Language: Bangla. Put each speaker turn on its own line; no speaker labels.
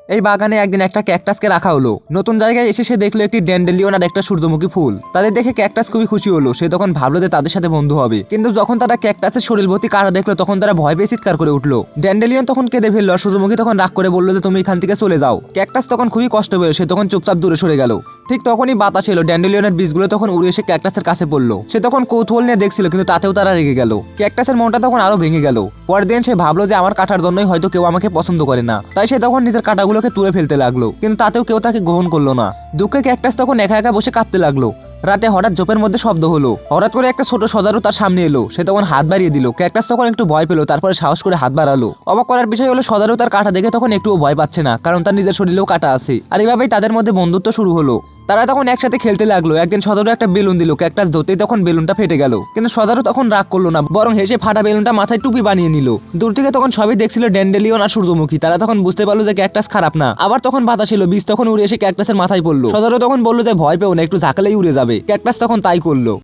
এই বাগানে একদিন একটা ক্যাকটাসকে রাখা হলো। নতুন জায়গায় এসে সে দেখলো একটি ড্যান্ডেলিয়ন আর একটা সূর্যমুখী ফুল। তাদের দেখে ক্যাকটাস খুবই খুশি হলো। সে তখন ভাবলো যে তাদের সাথে বন্ধু হবে, কিন্তু যখন তারা ক্যাকটাসের শরীর ভর্তি কাঁটা দেখলো তখন তারা ভয় পেয়ে চিৎকার করে উঠলো। ড্যান্ডেলিয়ন তখন কেঁদে ফেললো আর সূর্যমুখী তখন রাগ করে বললো যে তুমি এখান থেকে চলে যাও। ক্যাকটাস তখন খুবই কষ্ট পেল, সে তখন চুপচাপ দূরে সরে গেল। ঠিক তখনই বাতাস এলো, ড্যান্ডেলিয়নের বীজগুলো তখন উড়ে এসে ক্যাকটাসের কাছে পড়লো। সে তখন কৌতূহল নিয়ে দেখছিল, কিন্তু তাতেও তারা রেগে গেল। ক্যাকটাসের মনটা তখন আরো ভেঙে গেল। পরের দিন সে ভাবলো যে আমার কাটার জন্যই হয়তো কেউ আমাকে পছন্দ করে না, তাই সে তখন নিজের কাঁটাগুলোকে তুলে ফেলতে লাগলো, কিন্তু তাতেও কেউ তাকে গ্রহণ করলো না। দুঃখে ক্যাকটাস তখন একা একা বসে কাঁদতে লাগলো। রাতে হঠাৎ ঝোপের মধ্যে শব্দ হলো। হঠাৎ করে একটা ছোট সজারু তার সামনে এলো। সে তখন হাত বাড়িয়ে দিল। ক্যাকটাস তখন একটু ভয় পেল, তারপরে সাহস করে হাত বাড়ালো। অবাক করার বিষয় হলো সজারু তার কাঁটা দেখে তখন একটুও ভয় পাচ্ছে না, কারণ তার নিজের শরীরেও কাঁটা আছে। আর এভাবেই তাদের মধ্যে বন্ধুত্ব শুরু হলো। তারা তখন একসাথে খেলতে লাগলো। একদিন সজারু একটা বেলুন দিল, ক্যাকটাস ধরতেই তখন বেলুনটা ফেটে গেল, কিন্তু সজারু তখন রাগ করলো না, বরং হেসে ফাটা বেলুনটা মাথায় টুপি বানিয়ে নিল। দূর থেকে তখন সবই দেখছিল ড্যান্ডেলিয়ন আর সূর্যমুখী। তারা তখন বুঝতে পারলো যে ক্যাকটাস খারাপ না। আবার তখন বাতাস এলো, বীজ তখন উড়ে এসে ক্যাকটাসের মাথায় পড়লো। সজারু তখন বললো যে ভয় পেও না, একটু ঝাঁকালেই উড়ে যাবে। ক্যাকটাস তখন তাই করলো।